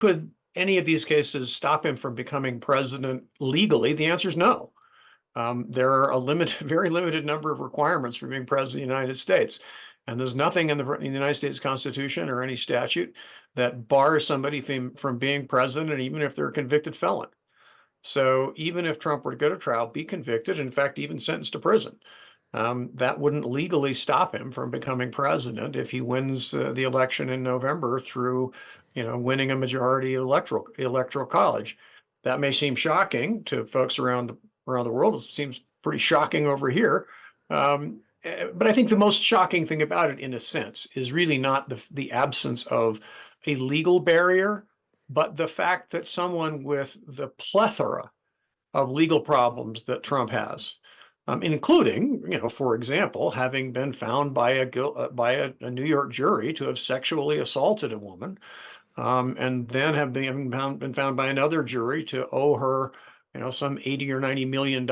Could any of these cases stop him from becoming president legally? The answer is no. There are very limited number of requirements for being president of the United States. And there's nothing in the United States Constitution or any statute that bars somebody from being president, even if they're a convicted felon. So even if Trump were to go to trial, be convicted, in fact, even sentenced to prison, that wouldn't legally stop him from becoming president if he wins the election in November through, winning a majority electoral college. That may seem shocking to folks around the world. It seems pretty shocking over here. But I think the most shocking thing about it, in a sense, is really not the absence of a legal barrier, but the fact that someone with the plethora of legal problems that Trump has, including, for example, having been found by a New York jury to have sexually assaulted a woman, and then have been found by another jury to owe her, some 80 or $90 million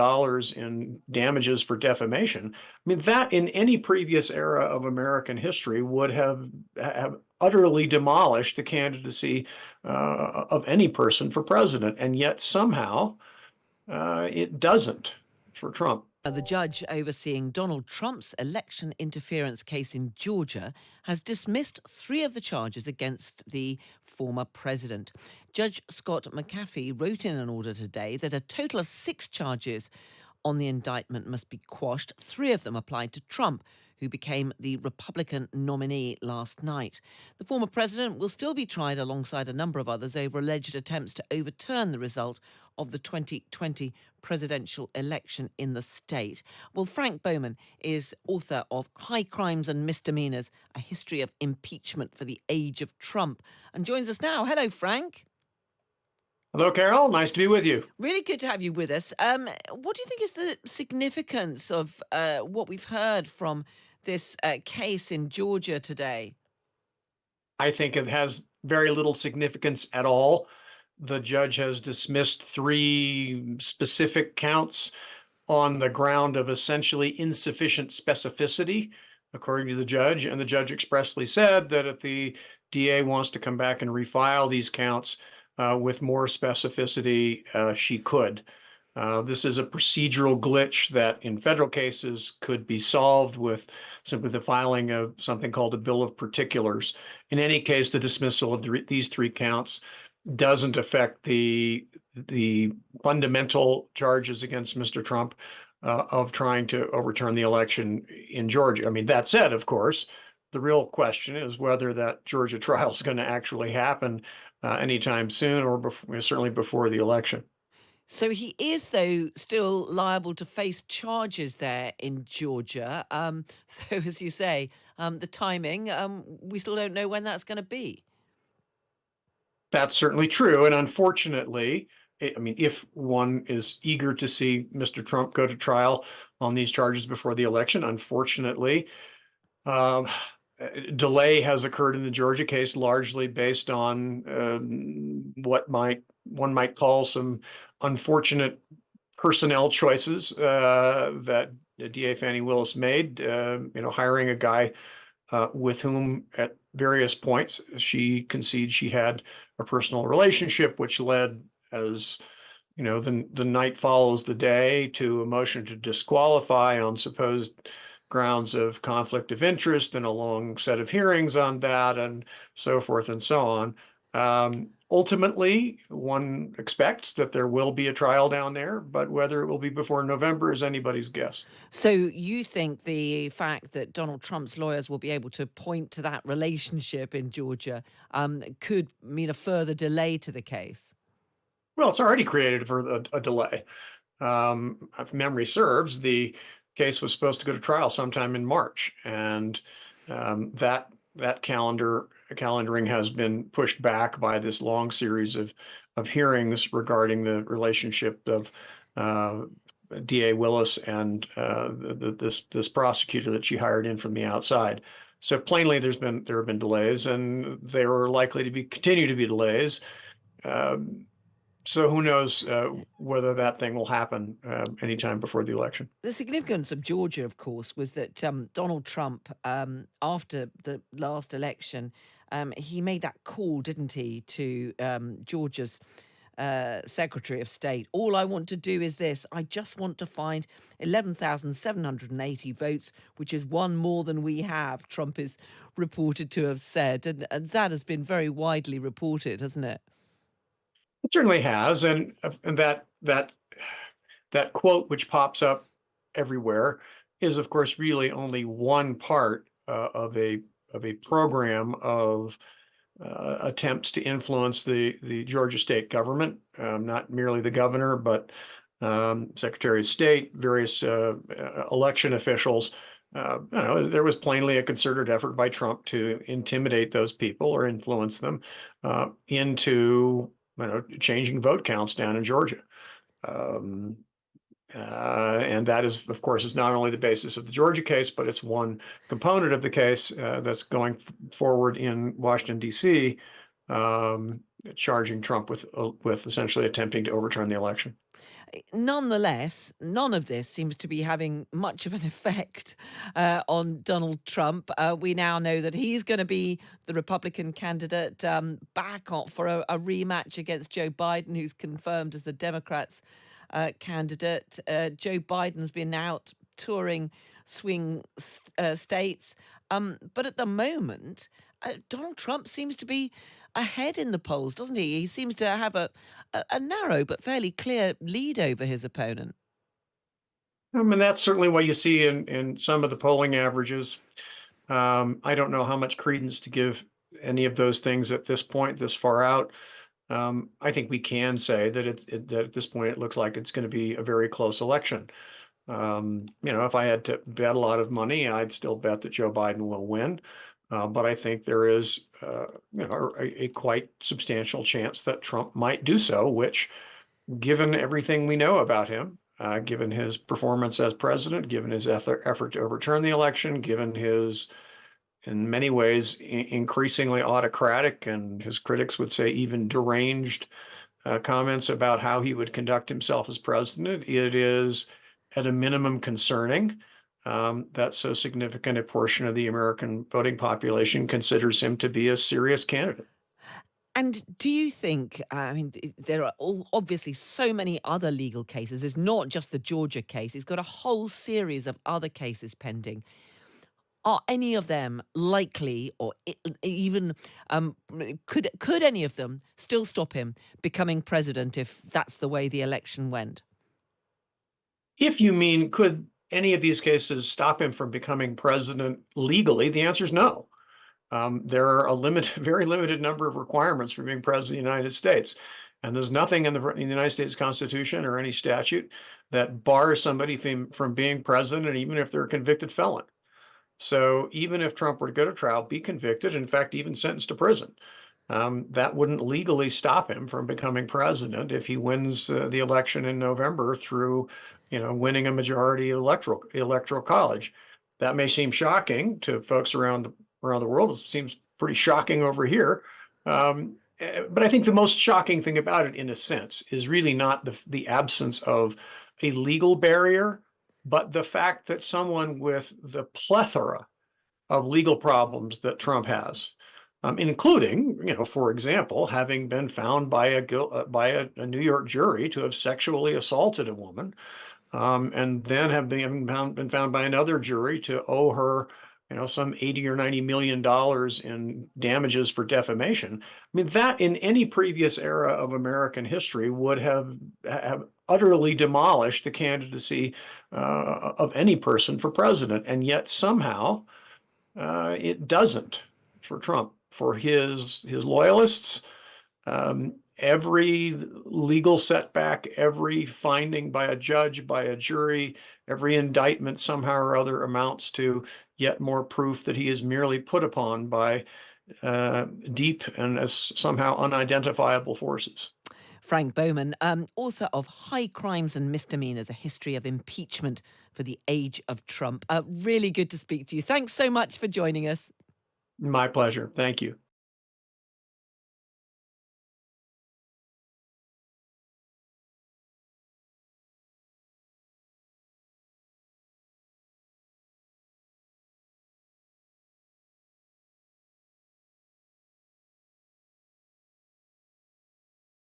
in damages for defamation. I mean, that in any previous era of American history would have utterly demolished the candidacy of any person for president, and yet somehow it doesn't for Trump. The judge overseeing Donald Trump's election interference case in Georgia has dismissed 3 of the charges against the former president. Judge Scott McAfee wrote in an order today that a total of 6 charges on the indictment must be quashed. 3 of them applied to Trump, who became the Republican nominee last night. The former president will still be tried alongside a number of others over alleged attempts to overturn the result of the 2020 presidential election in the state. Well, Frank Bowman is author of High Crimes and Misdemeanors, A History of Impeachment for the Age of Trump, and joins us now. Hello, Frank. Hello, Carol. Nice to be with you. Really good to have you with us. What do you think is the significance of what we've heard from this case in Georgia today? I think it has very little significance at all. The judge has dismissed 3 specific counts on the ground of essentially insufficient specificity, according to the judge. And the judge expressly said that if the DA wants to come back and refile these counts with more specificity, she could. This is a procedural glitch that in federal cases could be solved with simply the filing of something called a bill of particulars. In any case, the dismissal of these 3 counts doesn't affect the fundamental charges against Mr. Trump of trying to overturn the election in Georgia. I mean, that said, of course, the real question is whether that Georgia trial is going to actually happen anytime soon, or certainly before the election. So he is, though, still liable to face charges there in Georgia. So, as you say, the timing, we still don't know when that's going to be. That's certainly true. And unfortunately, if one is eager to see Mr. Trump go to trial on these charges before the election, unfortunately, delay has occurred in the Georgia case, largely based on what one might call some unfortunate personnel choices that DA Fani Willis made. Hiring a guy with whom at various points she concedes she had a personal relationship, which led, as the night follows the day, to a motion to disqualify on supposed grounds of conflict of interest and a long set of hearings on that, and so forth and so on. Ultimately, one expects that there will be a trial down there, but whether it will be before November is anybody's guess. So you think the fact that Donald Trump's lawyers will be able to point to that relationship in Georgia could mean a further delay to the case? Well, it's already created for a delay. If memory serves, the case was supposed to go to trial sometime in March, and that calendaring has been pushed back by this long series of hearings regarding the relationship of DA Willis and this prosecutor that she hired in from the outside. So plainly, there have been delays, and there are likely to continue to be delays. So who knows whether that thing will happen anytime before the election. The significance of Georgia, of course, was that Donald Trump, after the last election, He made that call, didn't he, to Georgia's Secretary of State. All I want to do is this. I just want to find 11,780 votes, which is one more than we have, Trump is reported to have said. And that has been very widely reported, hasn't it? It certainly has, and that quote, which pops up everywhere, is of course really only one part of a program of attempts to influence the Georgia state government, not merely the governor, but Secretary of State, various election officials. There was plainly a concerted effort by Trump to intimidate those people or influence them into changing vote counts down in Georgia. Um, and that of course, is not only the basis of the Georgia case, but it's one component of the case that's going forward in Washington, D.C., charging Trump with essentially attempting to overturn the election. Nonetheless, none of this seems to be having much of an effect on Donald Trump. We now know that he's going to be the Republican candidate back on for a rematch against Joe Biden, who's confirmed as the Democrats' candidate. Joe Biden's been out touring swing states. But at the moment, Donald Trump seems to be ahead in the polls, doesn't he? He seems to have a narrow but fairly clear lead over his opponent. I mean, that's certainly what you see in some of the polling averages. I don't know how much credence to give any of those things at this point, this far out. I think we can say that that at this point it looks like it's going to be a very close election. If I had to bet a lot of money, I'd still bet that Joe Biden will win. But I think there is, a quite substantial chance that Trump might do so, which, given everything we know about him, given his performance as president, given his effort to overturn the election, given his, in many ways, increasingly autocratic, and his critics would say even deranged comments about how he would conduct himself as president, it is at a minimum concerning that so significant a portion of the American voting population considers him to be a serious candidate. And do you think, I mean, there are obviously so many other legal cases. It's not just the Georgia case, he's got a whole series of other cases pending. Are any of them likely, or even could any of them still stop him becoming president if that's the way the election went? If you mean, could any of these cases stop him from becoming president legally, the answer is no. There are very limited number of requirements for being president of the United States. And there's nothing in the United States Constitution or any statute that bars somebody from being president, even if they're a convicted felon. So even if Trump were to go to trial, be convicted, in fact, even sentenced to prison, that wouldn't legally stop him from becoming president if he wins the election in November through, winning a majority electoral college. That may seem shocking to folks around the world. It seems pretty shocking over here. But I think the most shocking thing about it, in a sense, is really not the absence of a legal barrier, but the fact that someone with the plethora of legal problems that Trump has, including, for example, having been found by a New York jury to have sexually assaulted a woman, and then have been found by another jury to owe her, some 80 or 90 million dollars in damages for defamation. I mean, that in any previous era of American history would have utterly demolished the candidacy of any person for president, and yet somehow it doesn't for Trump, for his loyalists. Every legal setback, every finding by a judge, by a jury, every indictment somehow or other amounts to yet more proof that he is merely put upon by deep and as somehow unidentifiable forces. Frank Bowman, author of High Crimes and Misdemeanors, A History of Impeachment for the Age of Trump. Really good to speak to you. Thanks so much for joining us. My pleasure. Thank you.